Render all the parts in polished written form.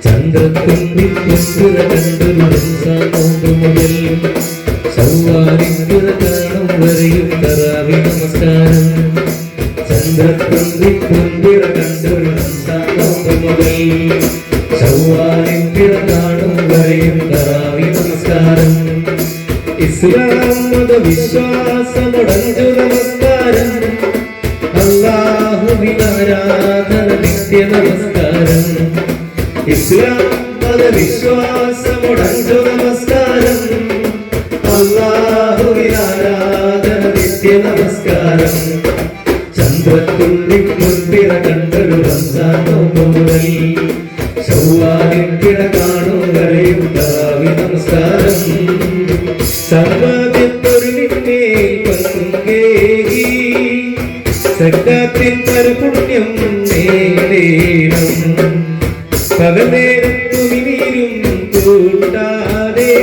ചന്ദ്രത്തുമ്പിൽ പുസ്തക കണ്ടൊരു മുതൽ സൗവാരിപ്പുറ കാണും വരെയും തറാവി നമസ്കാരം. ചന്ദ്രത്തുമ്പിൽ പുന്തിറ കണ്ടൊരു മുതൽ സൗവാരിപ്പുറ കാണും വരെയും തറാവി നമസ്കാരം. ഇസ്ലാം മത വിശ്വാസമുടഞ്ചു നമസ്കാരം. അല്ലാഹുവിനാരാധന നിത്യ നമസ്കാരം. ഇസ്ലാം മത വിശ്വാസമുടഞ്ചു നമസ്കാരം. അല്ലാഹുവിനാരാധന നിത്യ നമസ്കാരം. ചന്ദ്രത്തുള്ളിൽ മുൻപിറ കണ്ടൊരു റംസാൻ നോമ്പ് മുതൽ ശവ്വാലിൻ പിറ കാണും വരെയും തറാവി നമസ്കാരം. സമ്പാദ്യത്തൊരുവിനെ പങ്കേകി സക്കാത്തിൻ പരപുണ്യം നേടേണം. പകനേരത്തു നീരും കൂട്ടാതെ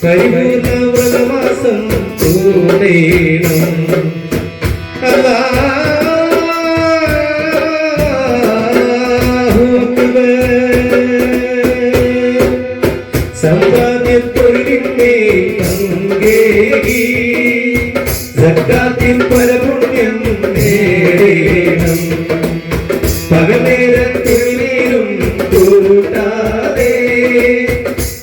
പരിപൂർണ വ്രതമാസം കൂടേണം. സമ്പാദ്യത്തൊഴിലിന്റെ പങ്കേകി സക്കാത്തിൻ പരപുണ്യം നേടേണം. പകനേരത്തിൽ നീരും കൂട്ടാതെ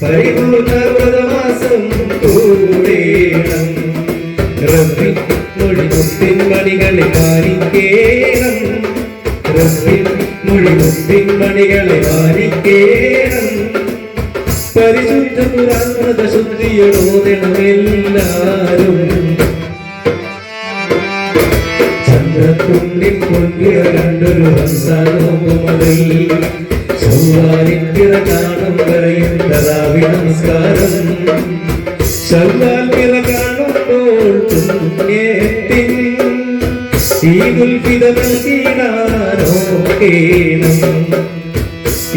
പരിപൂർണ വ്രതമാസം കൂടേണം. റബ്ബിൻ മൊഴിമുത്തിൻ മണികളെ പാലിക്കേണം. റബ്ബിൻ മൊഴിമുത്തിൻ മണികളെ പാലിക്കേണം. പരിശുദ്ധ ഖുർആൻ വ്രതശുദ്ധിയോടെല്ലാരും. ചന്ദ്രത്തുള്ളിൽ പൊൻപിറ കണ്ടൊരു റംസാൻ നോമ്പ് മുതൽ ശവ്വാലിൻ പിറ കാണും വരെയും തറാവി നമസ്കാരം. ശവ്വാൽ പിറ കാണുമ്പോൾ പുണ്യത്തിൻ ഈദുൽ ഫിത്ർ നൽകിടാനോക്കേണം.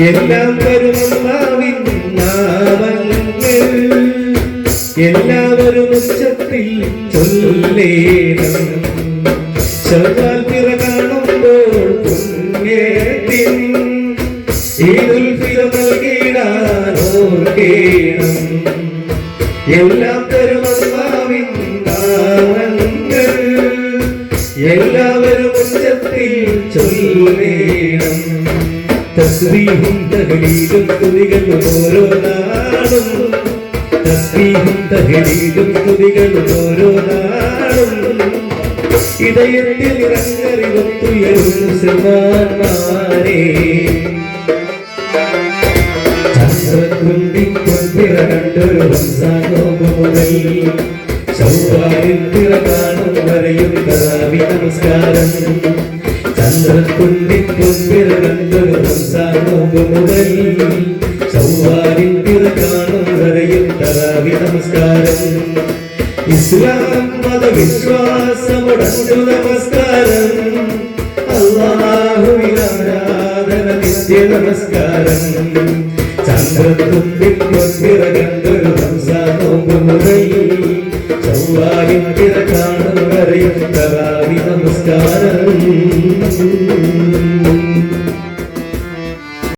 എല്ലാം വരും അല്ലാഹുവിൻ നാമങ്ങൾ എല്ലാവരും ഉച്ചത്തിൽ ചൊല്ലേണം. ശവ്വാൽ പിറ കാണുമ്പോൾ പുണ്യത്തിൻ ഈദുൽ ഫിത്ർ നൽകിടാനോക്കേണം. എല്ലാം തരും അല്ലാഹുവിൻ നാമങ്ങൾ എല്ലാവരും ഉച്ചത്തിൽ ചൊല്ലേണം. തസ്ബീഹും തഹ്ലീലും സ്തുതികളും ഓരോ നാളും. തസ്ബീഹും തഹ്ലീലും സ്തുതികളും ഓരോ നാളും. ഇടയത്തിൽ ഇറങ്ങറിവത്തുയരും മുസൽമാന്മാരെ. ചന്ദ്രത്തുമ്പിൽ പൊൻപിറ കണ്ടൊരു റംസാൻ നോമ്പ് മുതൽ ശവ്വാലിൻ പിറ കാണും വരെയും തറാവി നമസ്കാരം. ചന്ദ്രത്തുള്ളിൽ പൊൻപിറ കണ്ടൊരു റംസാൻ നോമ്പ് മുതൽ ശവ്വാലിൻ പിറ കാണും വരെയും തറാവി നമസ്കാരം. ഇസ്ലാം മത വിശ്വാസമുടഞ്ചു നമസ്കാരം. അല്ലാഹുവിനാരാധന നിത്യ നമസ്കാരം. ചന്ദ്രത്തുള്ളിൽ പൊൻപിറ കണ്ടൊരു റംസാൻ നോമ്പ് മുതൽ ശവ്വാലിൻ പിറ കാണും വരെയും തറാവി നമസ്കാരം.